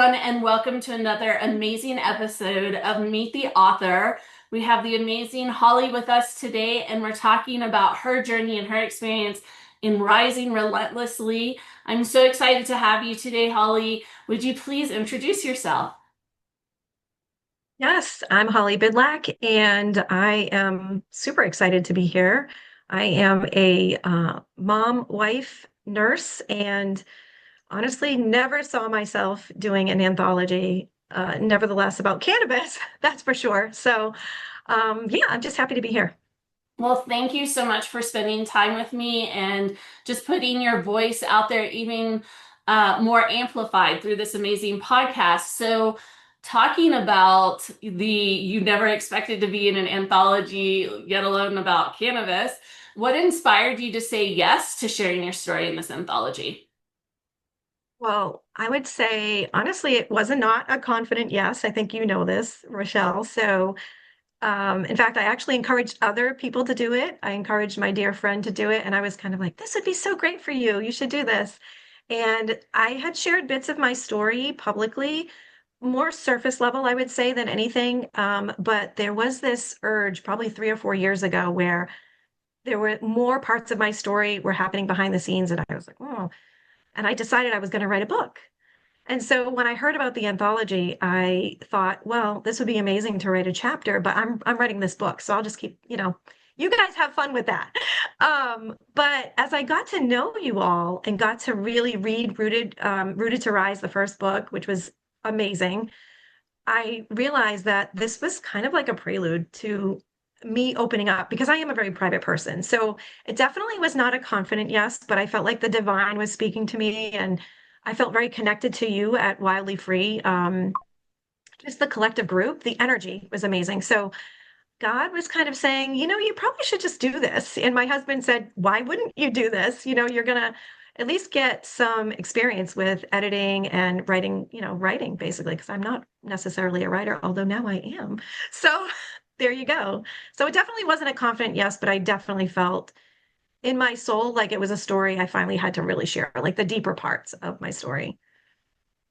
everyone, and welcome to another amazing episode of Meet the Author. We have the amazing Holly with us today, and we're talking about her journey and her experience in rising relentlessly. I'm so excited to have you today, Holly. Would you please introduce yourself? Yes, I'm Holly Bidlack, and I am super excited to be here. I am a mom, wife, nurse, and honestly never saw myself doing an anthology, nevertheless, about cannabis, that's for sure. So, yeah, I'm just happy to be here. Well, thank you so much for spending time with me and just putting your voice out there even more amplified through this amazing podcast. So, talking about you never expected to be in an anthology, yet alone about cannabis, what inspired you to say yes to sharing your story in this anthology? Well, I would say, honestly, it was not a confident yes. I think you know this, Rochelle. So, in fact, I actually encouraged other people to do it. I encouraged my dear friend to do it, and I was kind of like, this would be so great for you. You should do this. And I had shared bits of my story publicly, more surface level, I would say, than anything. But there was this urge probably 3 or 4 years ago where there were more parts of my story were happening behind the scenes, and I was like, oh, and I decided I was going to write a book. And so when I heard about the anthology, I thought, well, this would be amazing to write a chapter, but I'm writing this book, so I'll just keep, you guys have fun with that. But as I got to know you all and got to really read Rooted to Rise, the first book, which was amazing, I realized that this was kind of like a prelude to me opening up because I am a very private person. So it definitely was not a confident yes, but I felt like the divine was speaking to me and I felt very connected to you at Wildly Free. Just the collective group, the energy was amazing. So God was kind of saying, you probably should just do this. And my husband said, why wouldn't you do this? You're going to at least get some experience with editing and writing, writing basically, because I'm not necessarily a writer, although now I am. So there you go. So it definitely wasn't a confident yes, but I definitely felt in my soul like it was a story I finally had to really share, like the deeper parts of my story.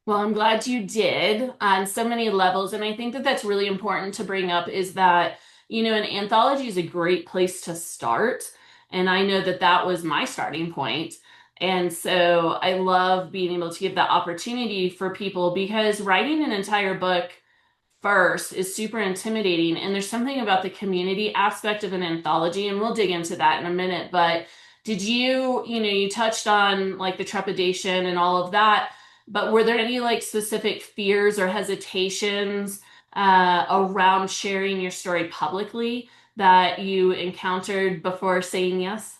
Well, I'm glad you did on so many levels. And I think that that's really important to bring up is that, an anthology is a great place to start. And I know that that was my starting point. And so I love being able to give that opportunity for people because writing an entire book first is super intimidating. And there's something about the community aspect of an anthology, and we'll dig into that in a minute. But did you touched on like the trepidation and all of that, but were there any like specific fears or hesitations around sharing your story publicly that you encountered before saying yes?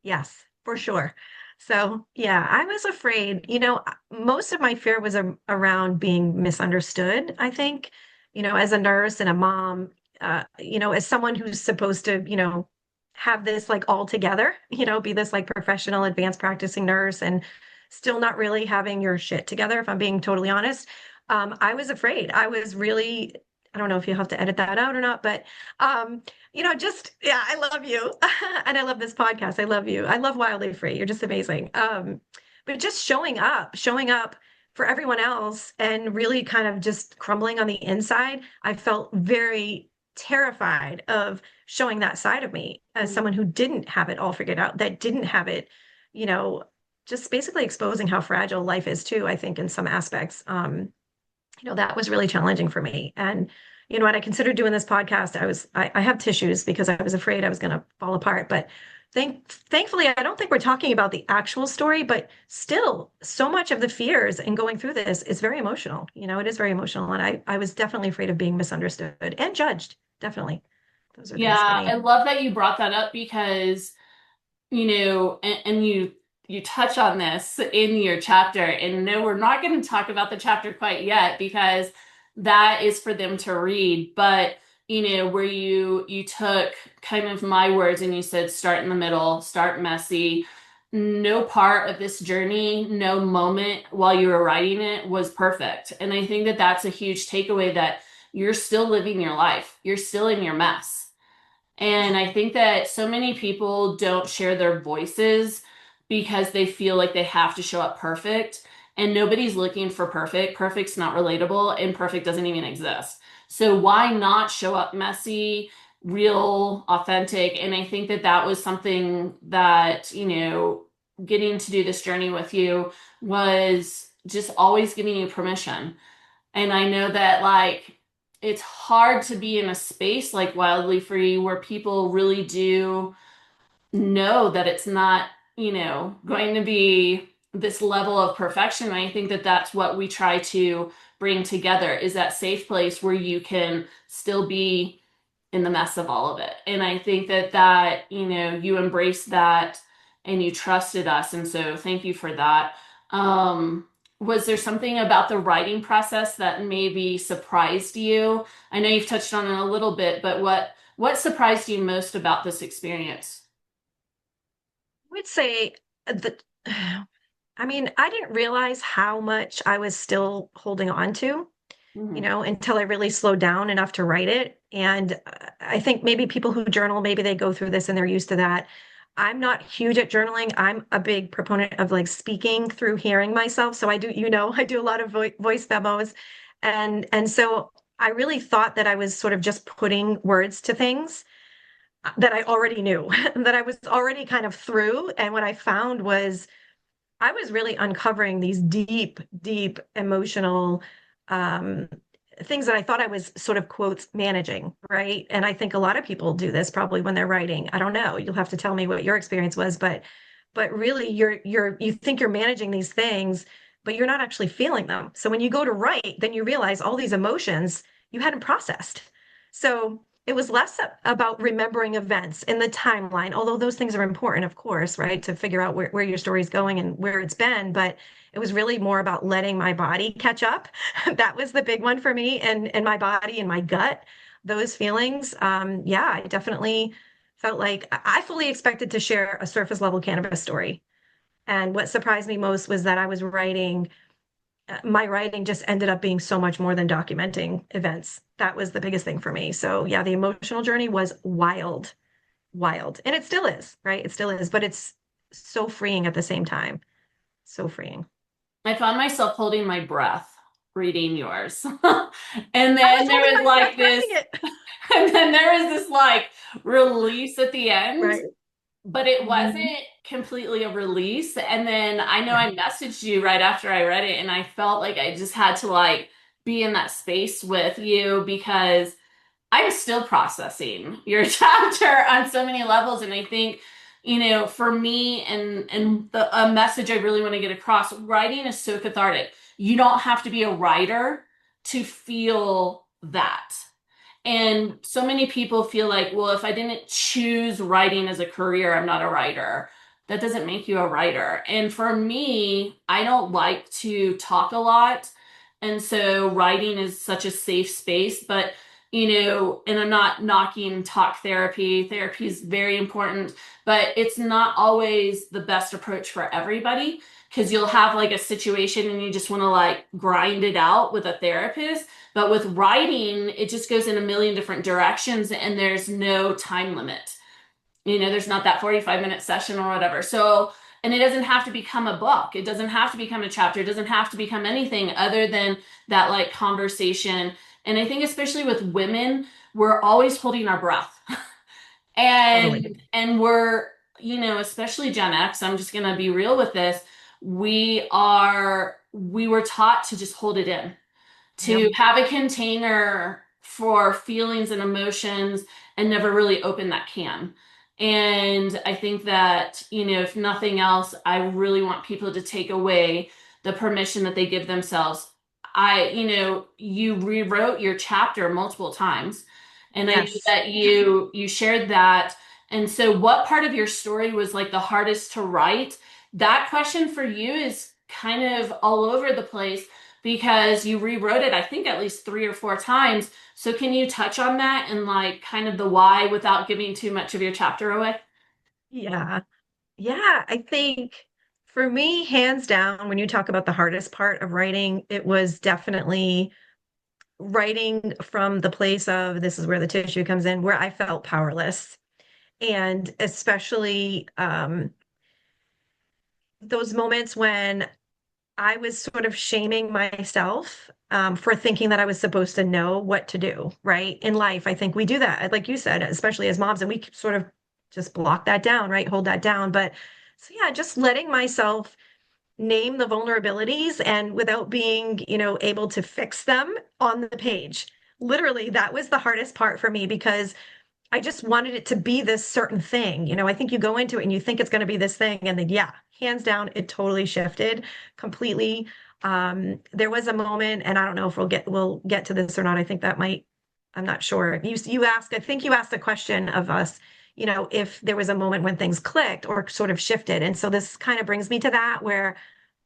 Yes, for sure. So, yeah, I was afraid. Most of my fear was around being misunderstood, I think, as a nurse and a mom, as someone who's supposed to, have this like all together, be this like professional advanced practicing nurse and still not really having your shit together, if I'm being totally honest. I was afraid. I was really, I don't know if you have to edit that out or not, but just yeah, I love you. And I love this podcast. I love you. I love Wildly Free. You're just amazing. But just showing up for everyone else and really kind of just crumbling on the inside, I felt very terrified of showing that side of me as someone who didn't have it all figured out, that didn't have it, you know, just basically exposing how fragile life is too, I think, in some aspects. That was really challenging for me. And when I considered doing this podcast, I have tissues because I was afraid I was going to fall apart. But thankfully, I don't think we're talking about the actual story, but still, so much of the fears in going through this is very emotional. It is very emotional. And I was definitely afraid of being misunderstood and judged. Definitely. Those are things for Yeah, I me. love that you brought that up because and you touch on this in your chapter. And no, we're not going to talk about the chapter quite yet because that is for them to read. But where you took kind of my words and you said start in the middle, start messy. No part of this journey, no moment while you were writing it was perfect. And I think that that's a huge takeaway that you're still living your life. You're still in your mess. And I think that so many people don't share their voices because they feel like they have to show up perfect. and nobody's looking for perfect. Perfect's not relatable, and perfect doesn't even exist. So why not show up messy, real, authentic? And I think that that was something that, getting to do this journey with you was just always giving you permission. And I know that like it's hard to be in a space like Wildly Free where people really do know that it's not, going to be this level of perfection. And I think that that's what we try to bring together is that safe place where you can still be in the mess of all of it. And I think that you embraced that and you trusted us. And so thank you for that. Was there something about the writing process that maybe surprised you? I know you've touched on it a little bit, but what surprised you most about this experience? Would say that, I mean, I didn't realize how much I was still holding on to, Mhm. until I really slowed down enough to write it. And I think maybe people who journal, maybe they go through this and they're used to that. I'm not huge at journaling. I'm a big proponent of like speaking through hearing myself. So I do, I do a lot of voice memos. And so I really thought that I was sort of just putting words to things that I already knew, that I was already kind of through. And what I found was I was really uncovering these deep, deep emotional um, things that I thought I was sort of quotes managing, right? And I think a lot of people do this probably when they're writing. I don't know. You'll have to tell me what your experience was, but really you think you're managing these things, but you're not actually feeling them. So when you go to write, then you realize all these emotions you hadn't processed. So it was less about remembering events in the timeline, although those things are important, of course, right, to figure out where your story's going and where it's been. But it was really more about letting my body catch up. That was the big one for me, and my body and my gut, those feelings. Yeah, I definitely felt like I fully expected to share a surface level cannabis story. And what surprised me most was that I was writing my writing just ended up being so much more than documenting events. That was the biggest thing for me. So yeah, the emotional journey was wild, wild. And it still is, right? It still is, but it's so freeing at the same time. So freeing. I found myself holding my breath reading yours. And I then was there holding was my breath like this, writing it. and then there was this like release at the end, Right. but it wasn't Mhm. completely a release. And then I know Yeah. I messaged you right after I read it, and I felt like I just had to like be in that space with you because I'm still processing your chapter on so many levels. And I think, for me and a message I really want to get across, writing is so cathartic. You don't have to be a writer to feel that. And so many people feel like, well, if I didn't choose writing as a career, I'm not a writer. That doesn't make you a writer. And for me, I don't like to talk a lot. And so writing is such a safe space. But, and I'm not knocking talk therapy. Therapy is very important, but it's not always the best approach for everybody because you'll have like a situation and you just want to like grind it out with a therapist. But with writing, it just goes in a million different directions and there's no time limit. There's not that 45-minute session or whatever. So, and it doesn't have to become a book. It doesn't have to become a chapter. It doesn't have to become anything other than that like conversation. And I think especially with women, we're always holding our breath. Totally. And we're, especially Gen X, I'm just gonna be real with this. We were taught to just hold it in, Yep. to have a container for feelings and emotions and never really open that can. And I think that, if nothing else, I really want people to take away the permission that they give themselves. You rewrote your chapter multiple times, and I knew Yes. that you shared that. And so what part of your story was like the hardest to write? That question for you is kind of all over the place because you rewrote it, I think, at least 3 or 4 times. So can you touch on that and like kind of the why without giving too much of your chapter away? Yeah. Yeah. I think for me, hands down, when you talk about the hardest part of writing, it was definitely writing from the place of this is where the tissue comes in, where I felt powerless. And especially those moments when I was sort of shaming myself for thinking that I was supposed to know what to do, right? In life, I think we do that, like you said, especially as moms, and we sort of just block that down, right? Hold that down. But so, yeah, just letting myself name the vulnerabilities and without being, able to fix them on the page. Literally, that was the hardest part for me because I just wanted it to be this certain thing. I think you go into it and you think it's going to be this thing. And then, yeah, hands down, it totally shifted completely. There was a moment, and I don't know if we'll get to this or not. I think that might, I'm not sure. You asked, I think you asked the question of us, if there was a moment when things clicked or sort of shifted. And so this kind of brings me to that where,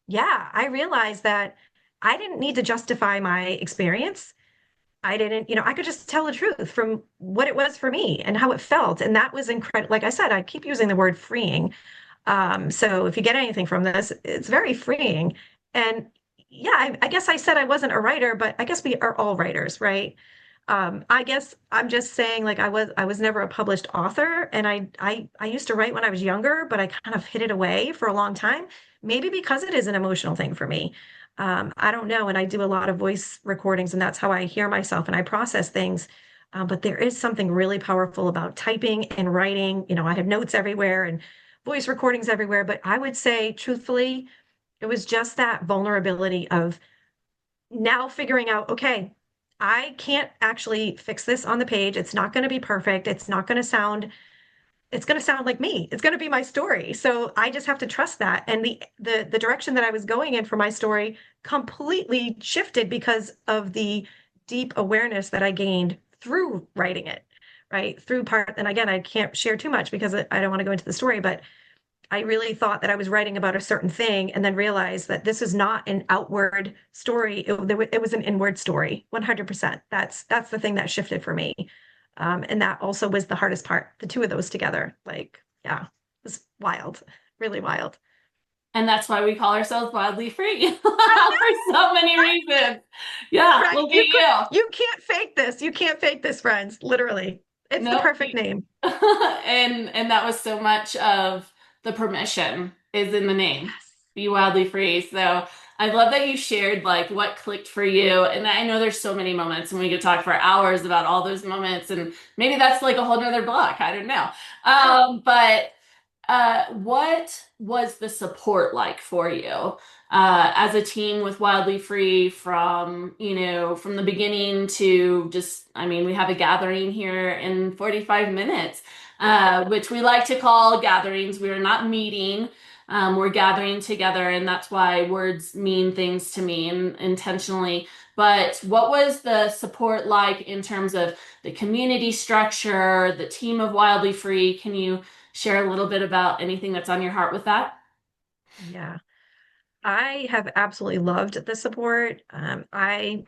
yeah, I realized that I didn't need to justify my experience. I didn't, I could just tell the truth from what it was for me and how it felt. And that was incredible. Like I said, I keep using the word freeing. So if you get anything from this, it's very freeing. And yeah, I guess I said I wasn't a writer, but I guess we are all writers, right? I guess I'm just saying like I was never a published author, and I used to write when I was younger, but I kind of hid it away for a long time, maybe because it is an emotional thing for me. I don't know. And I do a lot of voice recordings, and that's how I hear myself and I process things. But there is something really powerful about typing and writing. I have notes everywhere and voice recordings everywhere. But I would say, truthfully, it was just that vulnerability of now figuring out, okay, I can't actually fix this on the page. It's not going to be perfect. It's going to sound like me. It's going to be my story. So I just have to trust that. And the direction that I was going in for my story completely shifted because of the deep awareness that I gained through writing it, right? Through part, and again, I can't share too much because I don't want to go into the story, but I really thought that I was writing about a certain thing and then realized that this is not an outward story. It was an inward story, 100%. That's the thing that shifted for me. And that also was the hardest part, the two of those together. Like, yeah, it was wild, really wild. And that's why we call ourselves wildly free I for so many reasons. Yeah, know, right? look at you. You can't fake this. You can't fake this, friends. Literally. It's the Nope. perfect name. And that was so much of the permission is in the name. Yes. Be wildly free. So I love that you shared like what clicked for you. And I know there's so many moments and we could talk for hours about all those moments. And maybe that's like a whole nother block. I don't know. Yeah. But what was the support like for you as a team with Wildly Free from, from the beginning to just, I mean, we have a gathering here in 45 minutes, which we like to call gatherings. We are not meeting. We're gathering together, and that's why words mean things to me and intentionally. But what was the support like in terms of the community structure, the team of Wildly Free? Can you share a little bit about anything that's on your heart with that? Yeah. I have absolutely loved the support. I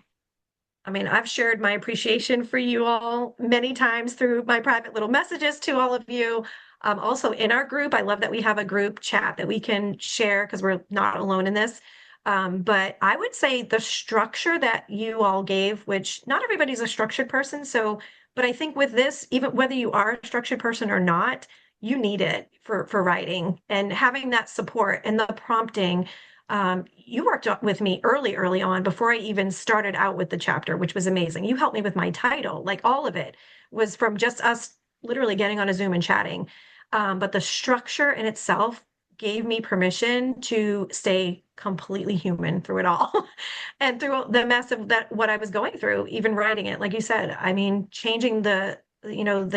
mean, I've shared my appreciation for you all many times through my private little messages to all of you. Also in our group, I love that we have a group chat that we can share because we're not alone in this. But I would say the structure that you all gave, which not everybody's a structured person. So, but I think with this, even whether you are a structured person or not, you need it for writing and having that support and the prompting. You worked with me early on before I even started out with the chapter, which was amazing. You helped me with my title, like all of it was from just us literally getting on a Zoom and chatting. But the structure in itself gave me permission to stay completely human through it all and through the mess of that, what I was going through, even writing it. Like you said, I mean, changing the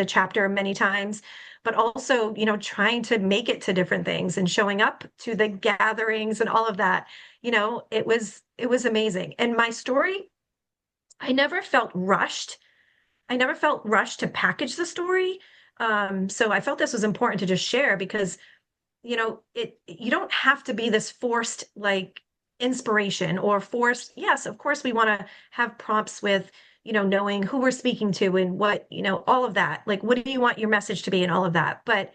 chapter many times, but also, trying to make it to different things and showing up to the gatherings and all of that. It was amazing. And my story, I never felt rushed. I never felt rushed to package the story. So I felt this was important to just share because, you don't have to be this forced like inspiration or forced. Yes, of course we want to have prompts with, knowing who we're speaking to and what, all of that. Like, what do you want your message to be and all of that? But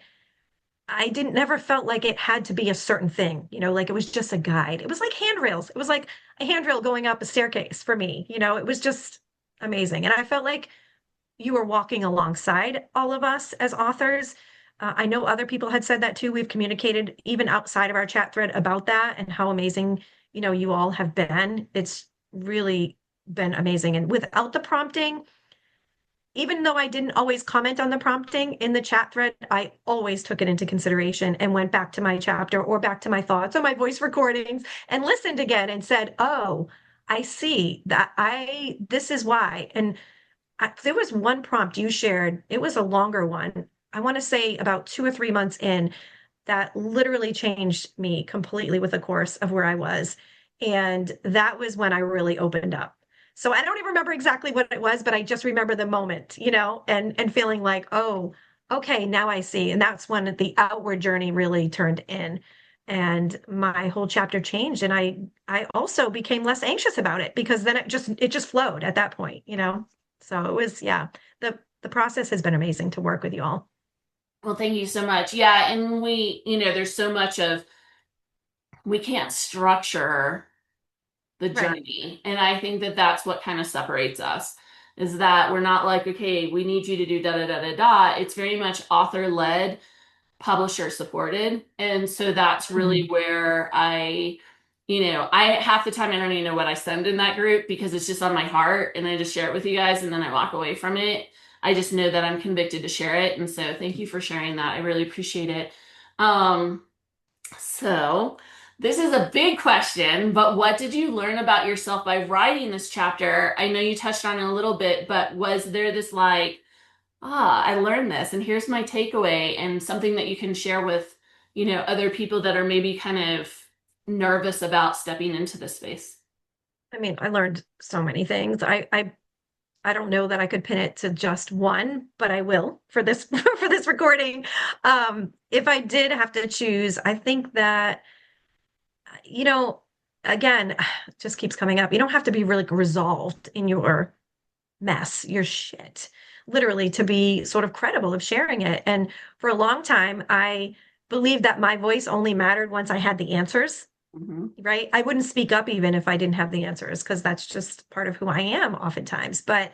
I didn't never felt like it had to be a certain thing, like it was just a guide. It was like handrails. It was like a handrail going up a staircase for me. It was just amazing. And I felt like you were walking alongside all of us as authors. I know other people had said that too. We've communicated even outside of our chat thread about that and how amazing you all have been. It's really been amazing. And without the prompting, even though I didn't always comment on the prompting in the chat thread, I always took it into consideration and went back to my chapter or back to my thoughts or my voice recordings and listened again and said, "Oh, I see that this is why." And there was one prompt you shared. It was a longer one. I want to say about 2 or 3 months in, that literally changed me completely with the course of where I was. And that was when I really opened up. So I don't even remember exactly what it was, but I just remember the moment, and feeling like, oh, okay, now I see. And that's when the outward journey really turned in. And my whole chapter changed. And I also became less anxious about it because then it just flowed at that point. So it was, yeah, the process has been amazing to work with you all. Well, thank you so much. Yeah, and there's so much of we can't structure the Right. journey. And I think that that's what kind of separates us is that we're not like, okay, we need you to do da da da da da. It's very much author led, publisher supported. And so that's really Mhm. where I half the time I don't even know what I send in that group because it's just on my heart and I just share it with you guys and then I walk away from it. I just know that I'm convicted to share it. And so thank you for sharing that. I really appreciate it. Um, so, this is a big question, but what did you learn about yourself by writing this chapter? I know you touched on it a little bit, but was there this like, I learned this and here's my takeaway and something that you can share with, other people that are maybe kind of nervous about stepping into this space? I mean, I learned so many things. I don't know that I could pin it to just one, but I will for this for this recording. If I did have to choose, I think that you know, again, it just keeps coming up. You don't have to be really resolved in your mess, your shit, literally to be sort of credible of sharing it. And for a long time, I believed that my voice only mattered once I had the answers. Hmm. Right? I wouldn't speak up even if I didn't have the answers because that's just part of who I am oftentimes. But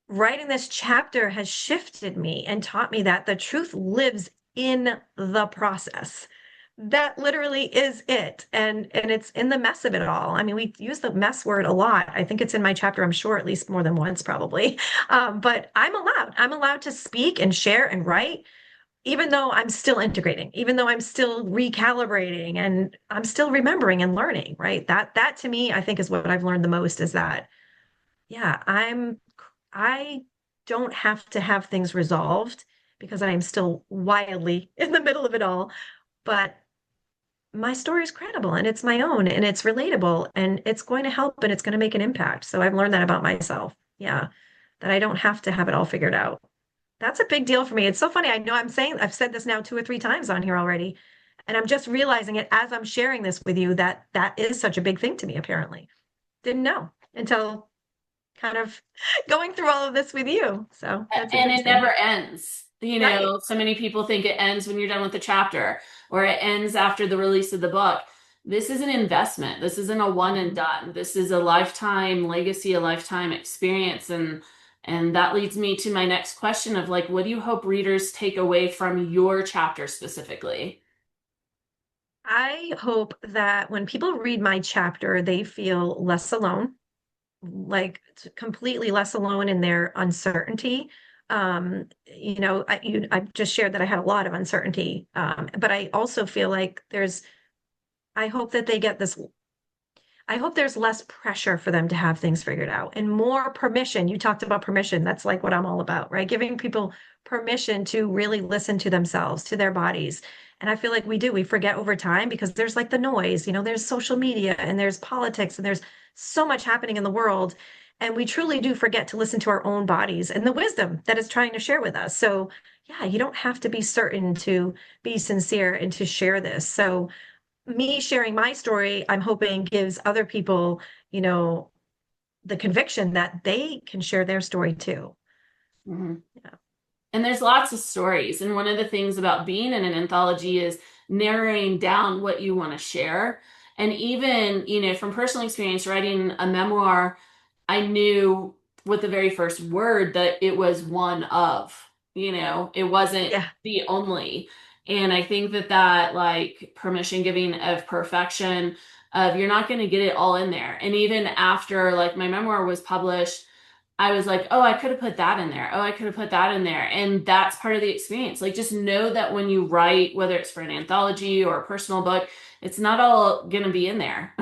writing this chapter has shifted me and taught me that the truth lives in the process. That literally is it. And it's in the mess of it all. I mean, we use the mess word a lot. I think it's in my chapter, I'm sure at least more than once, probably. But I'm allowed to speak and share and write, even though I'm still integrating, even though I'm still recalibrating and I'm still remembering and learning, right? That to me, I think is what I've learned the most is that, yeah, I don't have to have things resolved because I am still wildly in the middle of it all. But my story is credible and it's my own and it's relatable and it's going to help and it's going to make an impact. So I've learned that about myself. Yeah, that I don't have to have it all figured out. That's a big deal for me. It's so funny. I know I've said this now 2 or 3 times on here already. And I'm just realizing it as I'm sharing this with you that that is such a big thing to me, apparently. Didn't know until kind of going through all of this with you. So that's And it interesting. never ends. Right. So many people think it ends when you're done with the chapter or it ends after the release of the book. This is an investment. This isn't a one and Mhm. done. This is a lifetime legacy, a lifetime experience. And that leads me to my next question of like, what do you hope readers take away from your chapter specifically? I hope that when people read my chapter, they feel less alone, like completely less alone in their uncertainty. I just shared that I had a lot of uncertainty, but I also feel like I hope that they get this I hope there's less pressure for them to have things figured out and more permission. You talked about permission. That's like what I'm all about, right? Giving people permission to really listen to themselves, to their bodies. And I feel like we do. We forget over time because there's like the noise, there's social media and there's politics and there's so much happening in the world. And we truly do forget to listen to our own bodies and the wisdom that it's trying to share with us. So, yeah, you don't have to be certain to be sincere and to share this. So, me sharing my story, I'm hoping gives other people, you know, the conviction that they can share their story too. Mhm. Yeah. And there's lots of stories. And one of the things about being in an anthology is narrowing down what you want to share. And even, from personal experience, writing a memoir, I knew with the very first word that it was one of, it wasn't Yeah. the only. And I think that like permission giving of perfection, of you're not going to get it all in there. And even after like my memoir was published, I was like, oh, I could have put that in there. Oh, I could have put that in there. And that's part of the experience. Like just know that when you write, whether it's for an anthology or a personal book, it's not all going to be in there.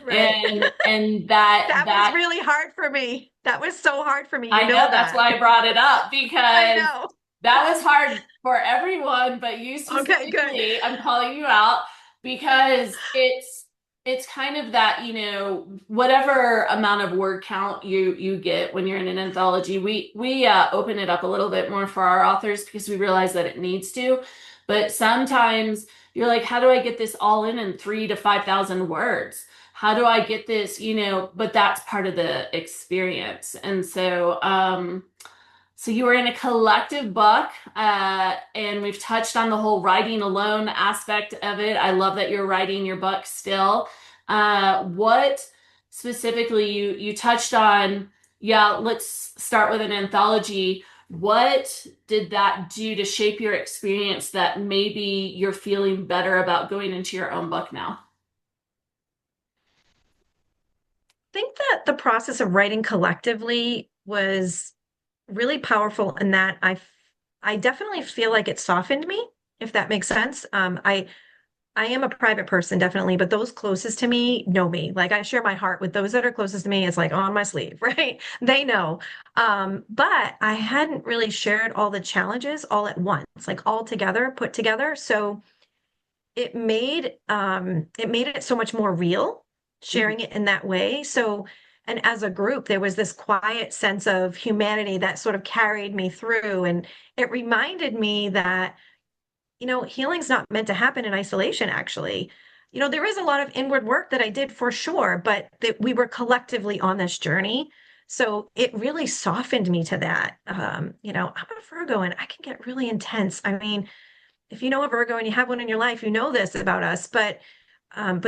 Right. And that That was that really hard for me. That was so hard for me. You I know know that's that. why I brought it up I because know. that was hard for everyone, but you Okay, good. specifically, I'm calling you out because it's kind of that, whatever amount of word count you get when you're in an anthology, we open it up a little bit more for our authors because we realize that it needs to. But sometimes you're like, how do I get this all in 3 to 5,000 words? How do I get this, but that's part of the experience. And so you were in a collective book, and we've touched on the whole writing alone aspect of it. I love that you're writing your book still. What specifically you touched on? Yeah, let's start with an anthology. What did that do to shape your experience that maybe you're feeling better about going into your own book now? Think that the process of writing collectively was really powerful in that I definitely feel like it softened me, if that makes sense. I am a private person, definitely, but those closest to me know me. Like I share my heart with those that are closest to me. It's like on my sleeve, right? They know. But I hadn't really shared all the challenges all at once, like all together, put together. So it made it so much more real Mhm. sharing it in that way. So, and as a group, there was this quiet sense of humanity that sort of carried me through. And it reminded me that, healing's not meant to happen in isolation, actually. There is a lot of inward work that I did for sure, but that we were collectively on this journey. So it really softened me to that. I'm a Virgo and I can get really intense. I mean, if you know a Virgo and you have one in your life, you know this about us. But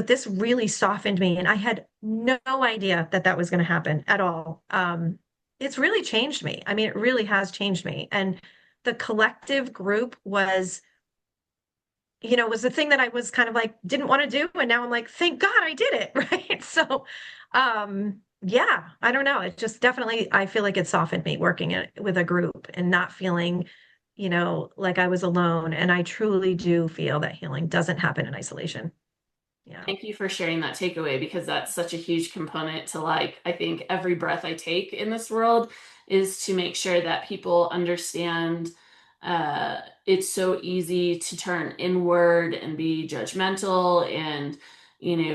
this really softened me, and I had no idea that that was going to happen at all. It's really changed me. I mean, it really has changed me. And the collective group was the thing that I was kind of like didn't want to do, and now I'm like, thank God I did it, right? So, yeah, I don't know. It just definitely I feel like it softened me working with a group and not feeling, like I was alone. And I truly do feel that healing doesn't happen in isolation. Yeah. Thank you for sharing that takeaway because that's such a huge component to like, I think every breath I take in this world is to make sure that people understand it's so easy to turn inward and be judgmental and,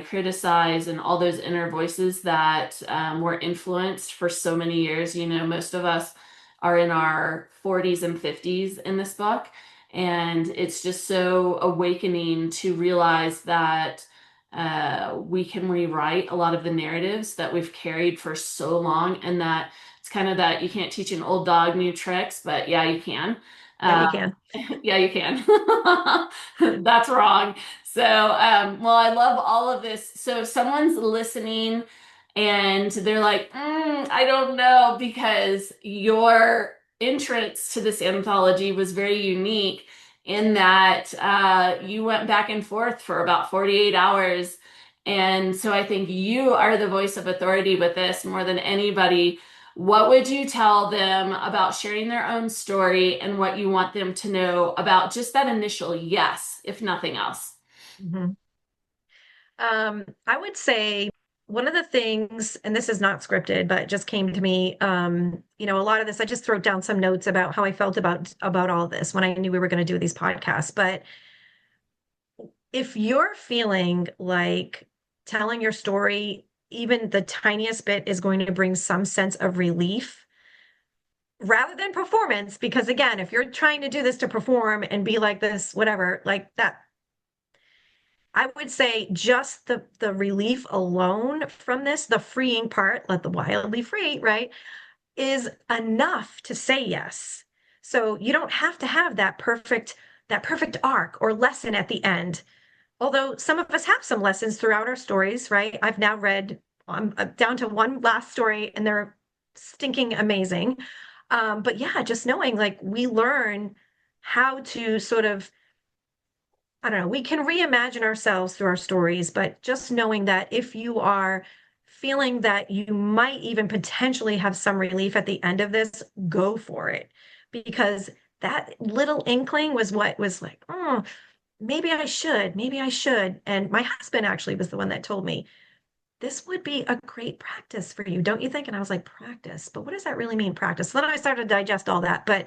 criticize and all those inner voices that were influenced for so many years. Most of us are in our 40s and 50s in this book. And it's just so awakening to realize that we can rewrite a lot of the narratives that we've carried for so long, and that it's kind of that you can't teach an old dog new tricks, but yeah, you can. Yeah, Uh, you can. yeah, you can. That's wrong. So, well, I love all of this. So, if someone's listening and they're like, I don't know, because your entrance to this anthology was very unique in that you went back and forth for about 48 hours. And so I think you are the voice of authority with this more than anybody. What would you tell them about sharing their own story and what you want them to know about just that initial yes, if nothing else? Mhm. I would say one of the things, and this is not scripted, but it just came to me, a lot of this, I just wrote down some notes about how I felt about all this when I knew we were going to do these podcasts. But if you're feeling like telling your story, even the tiniest bit is going to bring some sense of relief rather than performance, because again, if you're trying to do this to perform and be like this, whatever, like that, I would say just the relief alone from this, the freeing part, let the wildly free, right, is enough to say yes. So you don't have to have that perfect arc or lesson at the end. Although some of us have some lessons throughout our stories, right? I've now read I'm down to one last story and they're stinking amazing. But yeah, just knowing like we learn how to sort of I don't know, we can reimagine ourselves through our stories, but just knowing that if you are feeling that you might even potentially have some relief at the end of this, go for it. Because that little inkling was what was like, oh, maybe I should, maybe I should. And my husband actually was the one that told me, this would be a great practice for you, don't you think? And I was like, practice, but what does that really mean, practice? So then I started to digest all that. But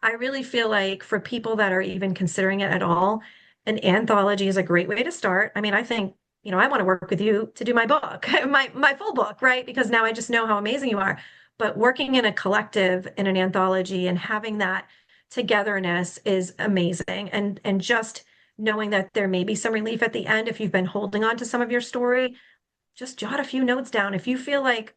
I really feel like for people that are even considering it at all, an anthology is a great way to start. I mean, I think, I want to work with you to do my book, my full book, right? Because now I just know how amazing you are. But working in a collective in an anthology and having that togetherness is amazing. And just knowing that there may be some relief at the end if you've been holding on to some of your story, just jot a few notes down. If you feel like,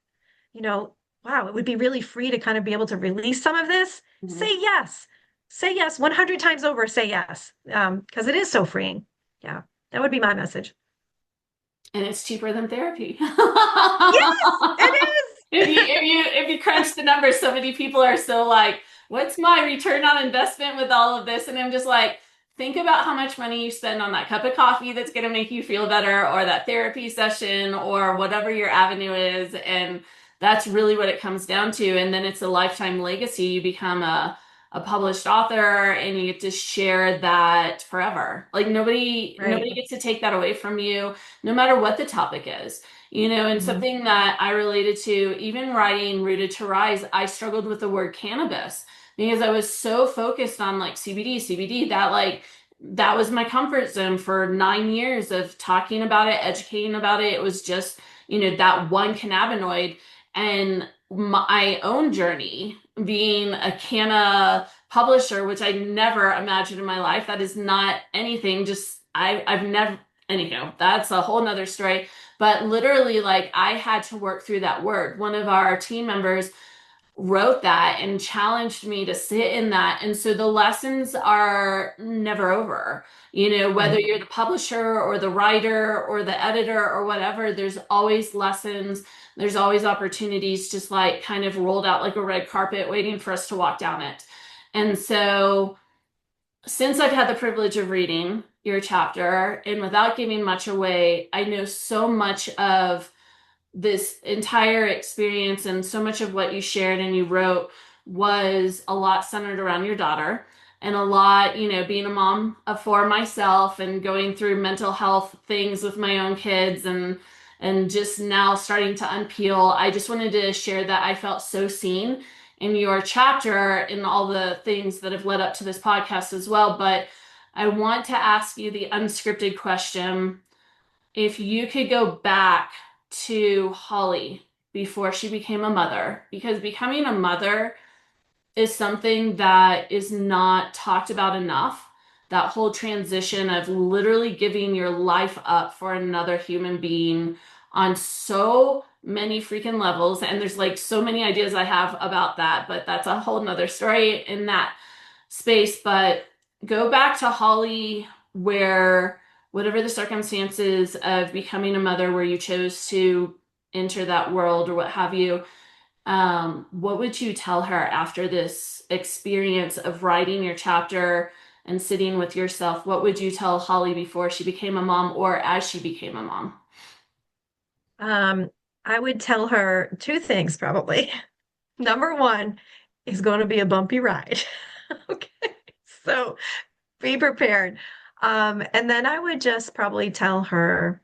you know, wow, it would be really free to kind of be able to release some of this, Mhm. say yes. Say yes 100 times over, say yes. Because it is so freeing. Yeah, that would be my message. And it's cheaper than therapy. Yes, it is. If you crunch the numbers, so many people are so like, what's my return on investment with all of this? And I'm just like, think about how much money you spend on that cup of coffee that's going to make you feel better, or that therapy session, or whatever your avenue is. And that's really what it comes down to. And then it's a lifetime legacy. You become a published author and you get to share that forever. Like Right. nobody gets to take that away from you, no matter what the topic is. And Mhm. something that I related to, even writing Rooted to Rise, I struggled with the word cannabis because I was so focused on like CBD, that that was my comfort zone for 9 years of talking about it, educating about it. It was just, that one cannabinoid. And my own journey being a canna publisher, which I never imagined in my life. That is not anything, just I've never, anyhow, that's a whole nother story. But literally, like, I had to work through that word. One of our team members wrote that and challenged me to sit in that. And so the lessons are never over. Whether Right. you're the publisher or the writer or the editor or whatever, there's always lessons. There's always opportunities, just like kind of rolled out like a red carpet waiting for us to walk down it. And so since I've had the privilege of reading your chapter and without giving much away, I know so much of this entire experience, and so much of what you shared and you wrote was a lot centered around your daughter, and a lot, being a mom of four myself and going through mental health things with my own kids, and just now starting to unpeel. I just wanted to share that I felt so seen in your chapter and all the things that have led up to this podcast as well. But I want to ask you the unscripted question: if you could go back to Holly before she became a mother, because becoming a mother is something that is not talked about enough. That whole transition of literally giving your life up for another human being on so many freaking levels. And there's like so many ideas I have about that, but that's a whole nother story in that space. But go back to Holly, where whatever the circumstances of becoming a mother, where you chose to enter that world or what have you, what would you tell her after this experience of writing your chapter and sitting with yourself? What would you tell Holly before she became a mom or as she became a mom? Um, I would tell her two things probably. Number one is going to be a bumpy ride. Okay. So be prepared. And then I would just probably tell her,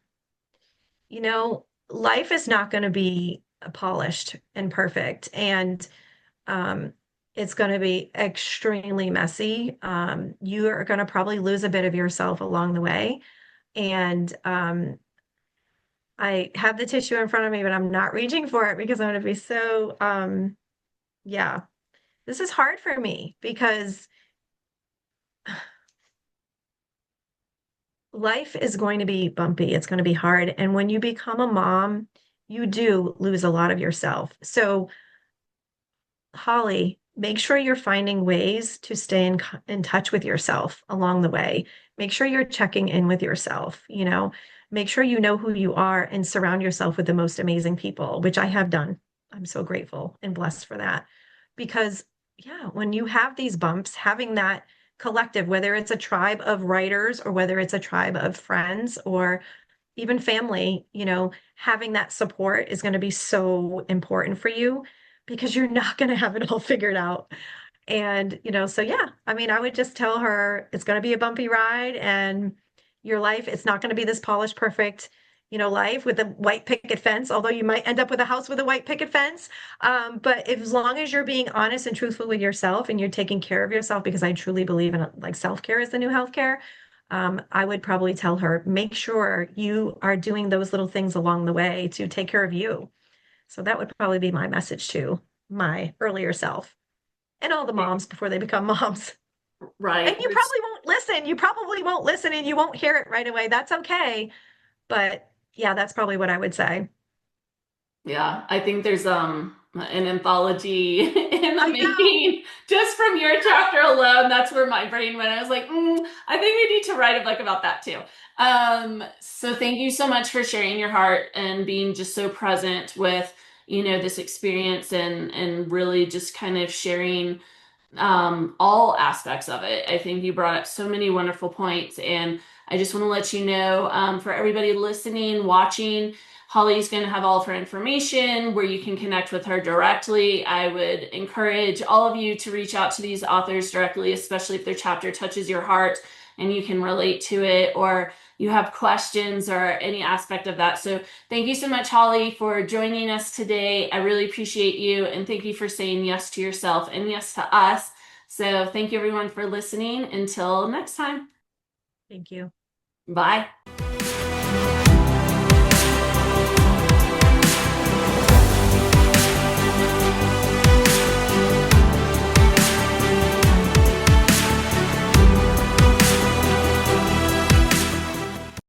life is not going to be polished and perfect. And um, it's going to be extremely messy. You are going to probably lose a bit of yourself along the way. And I have the tissue in front of me, but I'm not reaching for it because I'm going to be so, yeah, this is hard for me because life is going to be bumpy. It's going to be hard. And when you become a mom, you do lose a lot of yourself. So, Holly, make sure you're finding ways to stay in touch with yourself along the way. Make sure you're checking in with yourself, make sure you know who you are and surround yourself with the most amazing people, which I have done. I'm so grateful and blessed for that. Because, yeah, when you have these bumps, having that collective, whether it's a tribe of writers or whether it's a tribe of friends or even family, having that support is going to be so important for you because you're not going to have it all figured out. And, so yeah, I mean, I would just tell her it's going to be a bumpy ride and your life, it's not going to be this polished, perfect, life with a white picket fence, although you might end up with a house with a white picket fence. But if, as long as you're being honest and truthful with yourself and you're taking care of yourself, because I truly believe in like self-care is the new healthcare, I would probably tell her, make sure you are doing those little things along the way to take care of you. So that would probably be my message to my earlier self and all the moms before they become moms. And Right. you probably won't listen. You probably won't listen and you won't hear it right away. That's okay. But yeah, that's probably what I would say. Yeah, I think there's an anthology in the I know. making just from your chapter alone. That's where my brain went. I was like, I think we need to write a book about that too. So thank you so much for sharing your heart and being just so present with, this experience and really just kind of sharing all aspects of it. I think you brought up so many wonderful points, and I just want to let you know for everybody listening, watching, Holly's going to have all of her information where you can connect with her directly. I would encourage all of you to reach out to these authors directly, especially if their chapter touches your heart and you can relate to it or you have questions or any aspect of that. So thank you so much, Holly, for joining us today. I really appreciate you, and thank you for saying yes to yourself and yes to us. So thank you, everyone, for listening. Until next time. Thank you. Bye.